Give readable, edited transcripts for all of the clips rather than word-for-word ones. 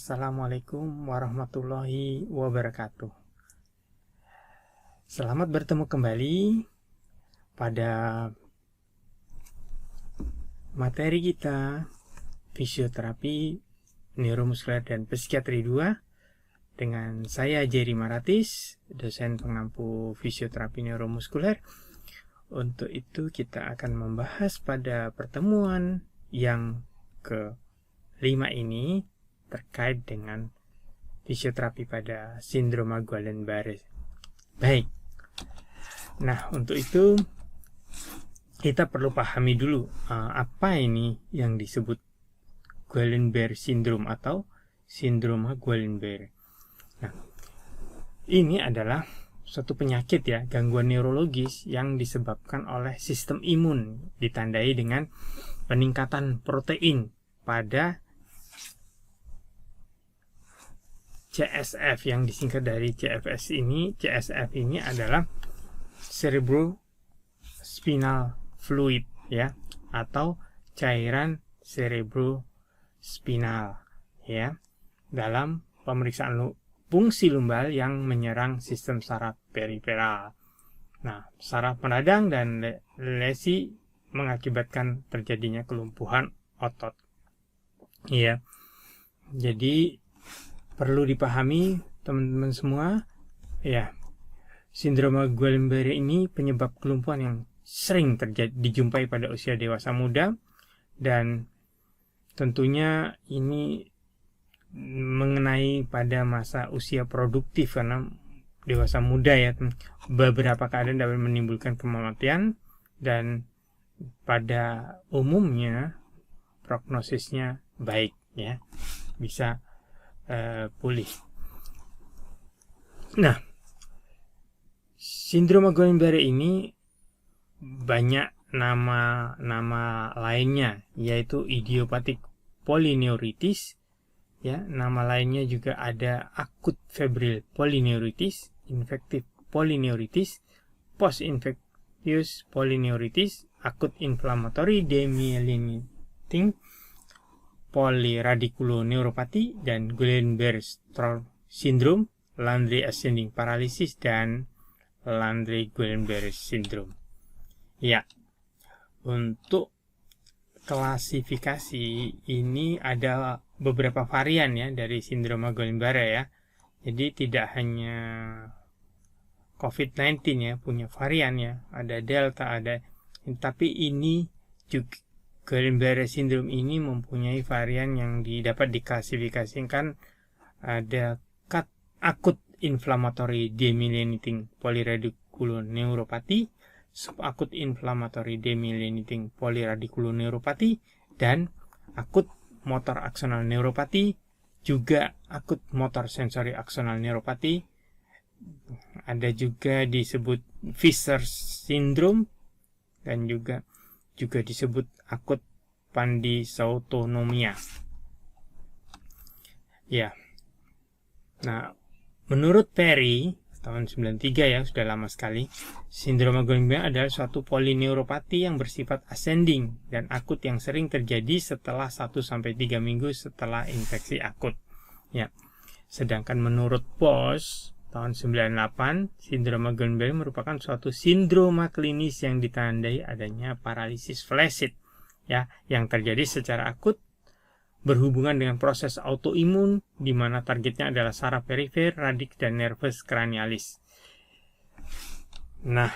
Assalamualaikum warahmatullahi wabarakatuh. Selamat bertemu kembali pada materi kita fisioterapi neuromuskuler dan psikiatri 2 dengan saya Jerry Maratis, dosen pengampu fisioterapi neuromuskuler. Untuk itu kita akan membahas pada pertemuan yang ke-5 ini terkait dengan fisioterapi pada sindrom Guillain-Barré. Baik. Nah, untuk itu kita perlu pahami dulu apa ini yang disebut Guillain-Barré syndrome atau sindrom Guillain-Barré. Nah, ini adalah suatu penyakit ya, gangguan neurologis yang disebabkan oleh sistem imun, ditandai dengan peningkatan protein pada CSF yang disingkat dari CFS ini. CSF ini adalah cerebrospinal fluid ya, atau cairan cerebrospinal ya, dalam pemeriksaan fungsi lumbal yang menyerang sistem saraf periferal. Nah, saraf meradang dan lesi mengakibatkan terjadinya kelumpuhan otot. Ya. Jadi perlu dipahami teman-teman semua ya, sindrom Guillain-Barré ini penyebab kelumpuhan yang sering dijumpai pada usia dewasa muda, dan tentunya ini mengenai pada masa usia produktif karena dewasa muda ya. Beberapa keadaan dapat menimbulkan kematian dan pada umumnya prognosisnya baik ya, bisa pulih. Nah, sindrom Guillain-Barré ini banyak nama lainnya, yaitu idiopathic polyneuritis ya. Nama lainnya juga ada acute febrile polyneuritis, infective polyneuritis, post-infectious polyneuritis, acute inflammatory demyelinating polyradiculoneuropathy, dan Guillain-Barré syndrome, Landry ascending paralysis, dan Landry Guillain-Barré syndrome. Ya, untuk klasifikasi ini ada beberapa varian ya dari sindrom Guillain-Barré ya. Jadi tidak hanya COVID-19 ya punya varian ya, ada Delta, tapi ini juga Guillain-Barré syndrome ini mempunyai varian yang dapat diklasifikasikan. Ada acute inflammatory demyelinating polyradiculoneuropathy, subacute inflammatory demyelinating polyradiculoneuropathy, dan acute motor axonal neuropathy, juga acute motor sensory axonal neuropathy. Ada juga disebut Fisher syndrome, dan juga disebut akut pandysautonomia. Ya. Nah, menurut Perry tahun 93 ya, sudah lama sekali, sindrom Guillain-Barré adalah suatu polineuropati yang bersifat ascending dan akut yang sering terjadi setelah 1-3 minggu setelah infeksi akut. Ya. Sedangkan menurut Bosch tahun 98, sindrom Guillain-Barré merupakan suatu sindroma klinis yang ditandai adanya paralisis flaccid ya, yang terjadi secara akut berhubungan dengan proses autoimun di mana targetnya adalah saraf perifer, radik, dan nervus cranialis. Nah,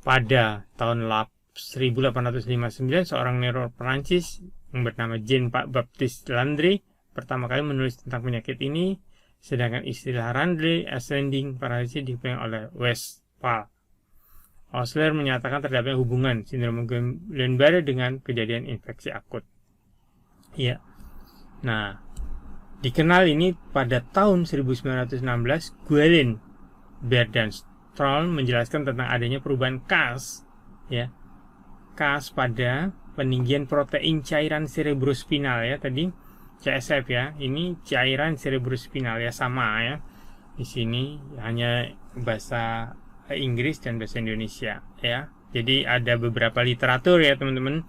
pada tahun 1859 seorang neurolog Prancis yang bernama Jean-Baptiste Landry pertama kali menulis tentang penyakit ini. Sedangkan istilah Landry ascending paralysis dipegang oleh Westphal. Osler menyatakan terdapat hubungan sindrom Guillain-Barré dengan kejadian infeksi akut. Ya. Nah, dikenal ini pada tahun 1916 Guerin, Baird, dan Stroll menjelaskan tentang adanya perubahan Cas ya. Cas pada peninggian protein cairan cerebrospinal ya, tadi CSF ya, ini cairan cerebrospinal ya, sama ya. Di sini hanya bahasa Inggris dan bahasa Indonesia ya. Jadi ada beberapa literatur ya teman-teman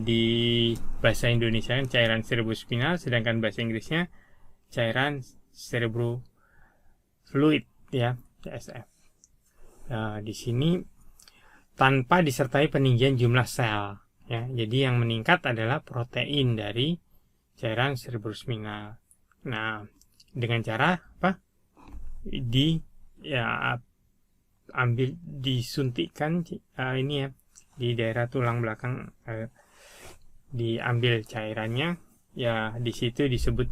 di bahasa Indonesia kan cairan cerebrospinal, sedangkan bahasa Inggrisnya cairan cerebrofluid ya, CSF. Nah, di sini tanpa disertai peninggian jumlah sel ya. Jadi yang meningkat adalah protein dari cairan cerebrospinal. Nah, dengan cara apa? Disuntikkan ini ya di daerah tulang belakang, diambil cairannya ya, di situ disebut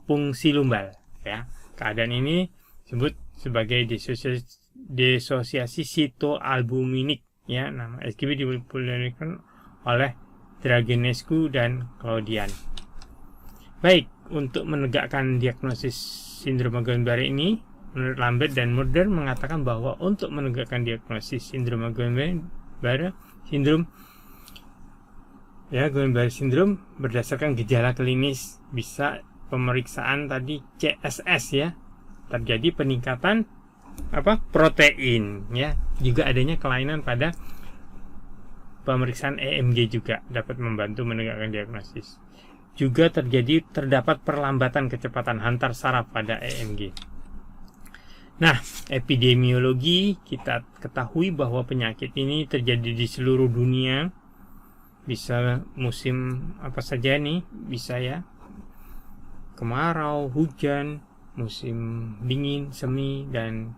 fungsi lumbal ya. Keadaan ini disebut sebagai disosiasi sitoalbuminik ya. Nama SGB dipopularikan oleh Dragonescu dan Claudian. Baik, untuk menegakkan diagnosis sindrom Guillain-Barré ini, menurut Lambert dan Murder mengatakan bahwa untuk menegakkan diagnosis sindrom Guillain-Barré syndrome berdasarkan gejala klinis, bisa pemeriksaan tadi CSS ya, terjadi peningkatan protein ya, juga adanya kelainan pada pemeriksaan EMG juga dapat membantu menegakkan diagnosis. Juga terdapat perlambatan kecepatan hantar saraf pada EMG. Nah, epidemiologi, kita ketahui bahwa penyakit ini terjadi di seluruh dunia. Bisa musim apa saja nih, bisa ya kemarau, hujan, musim dingin, semi, dan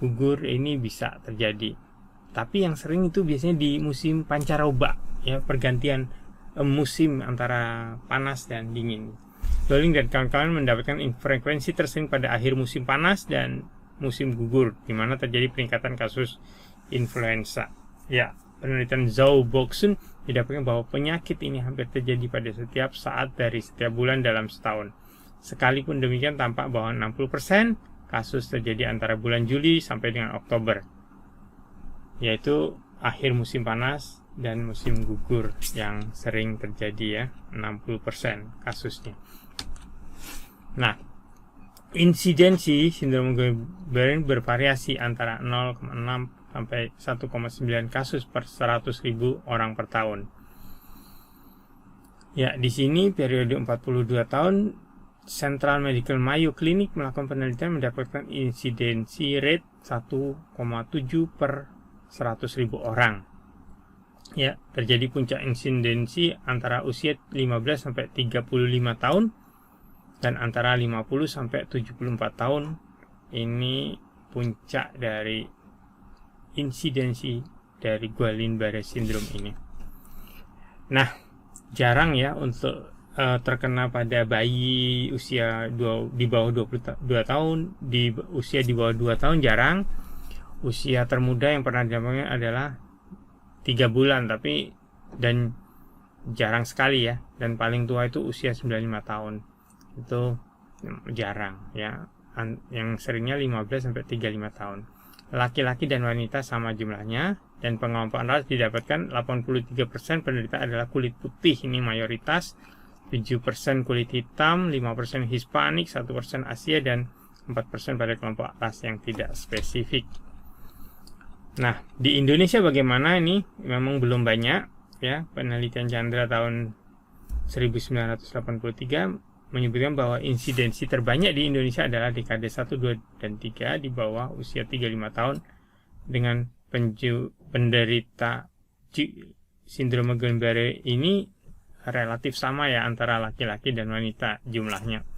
gugur, ini bisa terjadi. Tapi yang sering itu biasanya di musim pancaroba ya, pergantian musim antara panas dan dingin. Dowling dan kawan-kawan mendapatkan frekuensi tersering pada akhir musim panas dan musim gugur, di mana terjadi peningkatan kasus influenza. Ya, penelitian Zhou Boxun didapatkan bahwa penyakit ini hampir terjadi pada setiap saat dari setiap bulan dalam setahun. Sekalipun demikian, tampak bahwa 60% kasus terjadi antara bulan Juli sampai dengan Oktober, yaitu akhir musim panas dan musim gugur yang sering terjadi ya, 60% kasusnya. Nah, insidensi sindrom Guillain bervariasi antara 0,6 sampai 1,9 kasus per 100.000 orang per tahun. Ya, di sini periode 42 tahun Central Medical Mayo Clinic melakukan penelitian mendapatkan insidensi rate 1,7 per 100.000 orang. Ya, terjadi puncak insidensi antara usia 15 sampai 35 tahun dan antara 50 sampai 74 tahun. Ini puncak dari insidensi dari Guillain-Barré syndrome ini. Nah, jarang ya untuk terkena pada bayi usia di bawah 22 tahun, di usia di bawah 2 tahun jarang. Usia termuda yang pernah didapatkan adalah 3 bulan, dan jarang sekali ya. Dan paling tua itu usia 95 tahun. Itu jarang ya. Yang seringnya 15 sampai 35 tahun. Laki-laki dan wanita sama jumlahnya, dan pengelompokan ras didapatkan 83% penderita adalah kulit putih, ini mayoritas, 7% kulit hitam, 5% Hispanik, 1% Asia, dan 4% pada kelompok ras yang tidak spesifik. Nah, di Indonesia bagaimana ini? Memang belum banyak ya. Penelitian Chandra tahun 1983 menyebutkan bahwa insidensi terbanyak di Indonesia adalah dekade 1, 2, dan 3 di bawah usia 35 tahun dengan penderita sindrom Guillain-Barré ini relatif sama ya antara laki-laki dan wanita jumlahnya.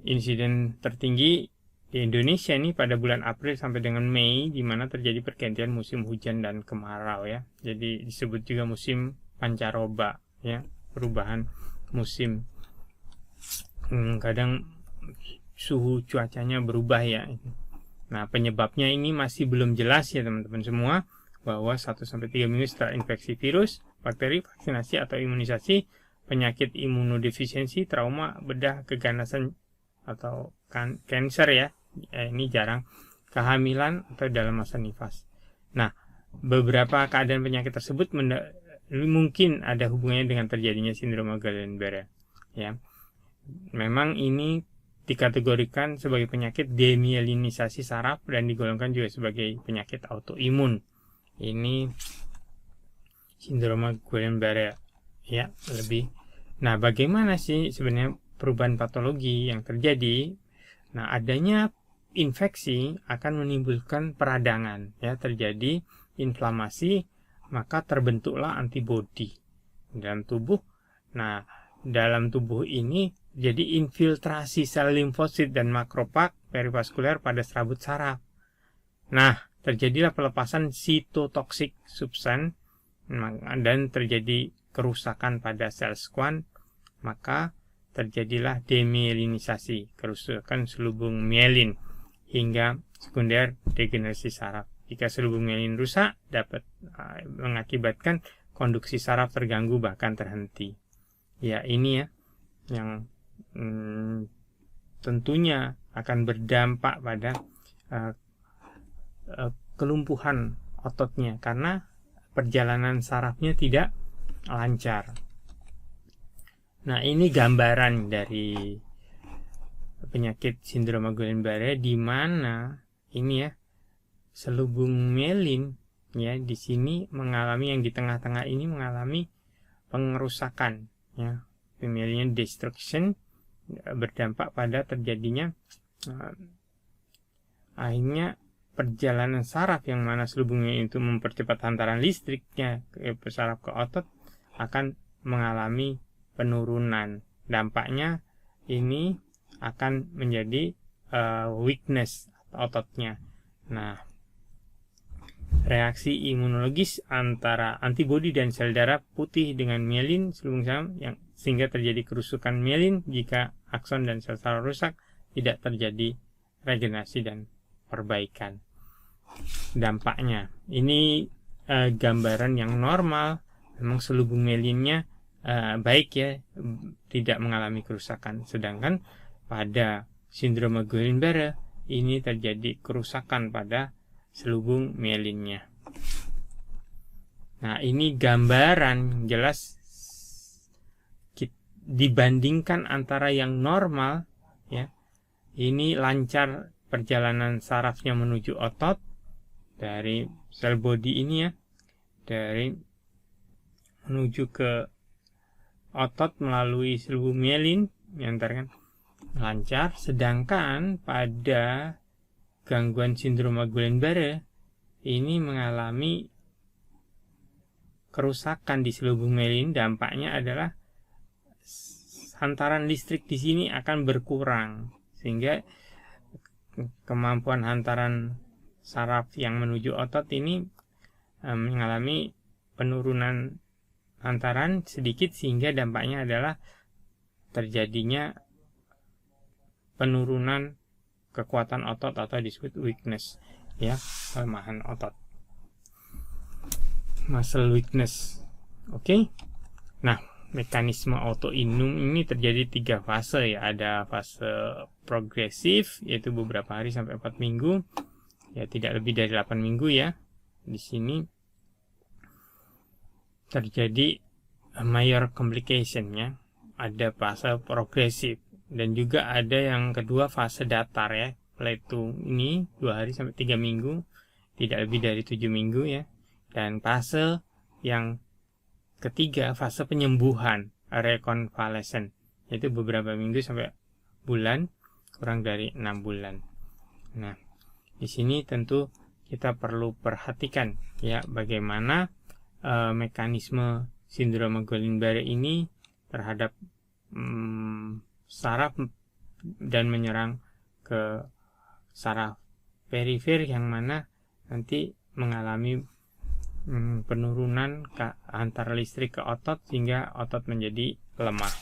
Insiden tertinggi di Indonesia ini pada bulan April sampai dengan Mei, di mana terjadi pergantian musim hujan dan kemarau ya. Jadi disebut juga musim pancaroba ya, perubahan musim. Kadang suhu cuacanya berubah ya. Nah, penyebabnya ini masih belum jelas ya teman-teman semua, bahwa 1-3 minggu setelah infeksi virus, bakteri, vaksinasi atau imunisasi, penyakit imunodefisiensi, trauma, bedah, keganasan atau kanker ya. Ini jarang, kehamilan atau dalam masa nifas. Nah, beberapa keadaan penyakit tersebut mungkin ada hubungannya dengan terjadinya sindrom Guillain-Barré ya. Memang ini dikategorikan sebagai penyakit demyelinisasi saraf dan digolongkan juga sebagai penyakit autoimun. Ini sindroma Guillain-Barré ya lebih. Nah, bagaimana sih sebenarnya perubahan patologi yang terjadi? Nah, adanya infeksi akan menimbulkan peradangan ya, terjadi inflamasi, maka terbentuklah antibodi dalam tubuh. Nah, dalam tubuh ini jadi infiltrasi sel limfosit dan makrofag perivaskuler pada serabut saraf. Nah, terjadilah pelepasan sitotoksik substan dan terjadi kerusakan pada sel squam, maka terjadilah demyelinisasi, kerusakan selubung mielin, hingga sekunder degenerasi saraf. Jika selubung mielin rusak, dapat mengakibatkan konduksi saraf terganggu bahkan terhenti. Ya, ini ya yang tentunya akan berdampak pada kelumpuhan ototnya karena perjalanan sarafnya tidak lancar. Nah, ini gambaran dari penyakit sindroma Guillain-Barré di mana ini ya selubung mielin ya di sini mengalami, yang di tengah-tengah ini mengalami pengerusakan ya, mielin destruction, berdampak pada terjadinya akhirnya perjalanan saraf, yang mana selubungnya itu mempercepat hantaran listriknya ke saraf ke otot, akan mengalami penurunan. Dampaknya ini akan menjadi weakness ototnya. Nah, reaksi imunologis antara antibodi dan sel darah putih dengan mielin selubung saraf yang sehingga terjadi kerusakan mielin. Jika akson dan sel saraf rusak, tidak terjadi regenerasi dan perbaikan. Dampaknya ini gambaran yang normal, memang selubung mielinnya baik ya, tidak mengalami kerusakan. Sedangkan pada sindroma Guillain-Barré ini terjadi kerusakan pada selubung mielinnya. Nah, ini gambaran jelas dibandingkan antara yang normal ya, ini lancar perjalanan sarafnya menuju otot dari sel body ini ya, dari menuju ke otot melalui selubung mielin diantarkan lancar. Sedangkan pada gangguan sindroma Guillain-Barré ini mengalami kerusakan di selubung mielin. Dampaknya adalah hantaran listrik di sini akan berkurang sehingga kemampuan hantaran saraf yang menuju otot ini mengalami penurunan hantaran sedikit, sehingga dampaknya adalah terjadinya penurunan kekuatan otot atau disebut weakness ya, kelemahan otot, muscle weakness. Oke. Nah, mekanisme autoimun ini terjadi 3 fase ya. Ada fase progresif, yaitu beberapa hari sampai 4 minggu ya, tidak lebih dari 8 minggu ya. Di sini terjadi major complication ya. Ada fase progresif dan juga ada yang kedua fase datar ya. Plateau ini 2 hari sampai 3 minggu, tidak lebih dari 7 minggu ya. Dan fase yang ketiga, fase penyembuhan, reconvalescent, yaitu beberapa minggu sampai bulan, kurang dari 6 bulan. Nah, di sini tentu kita perlu perhatikan ya bagaimana mekanisme sindroma Guillain-Barré ini terhadap saraf dan menyerang ke saraf perifer, yang mana nanti mengalami penurunan antar listrik ke otot sehingga otot menjadi lemah.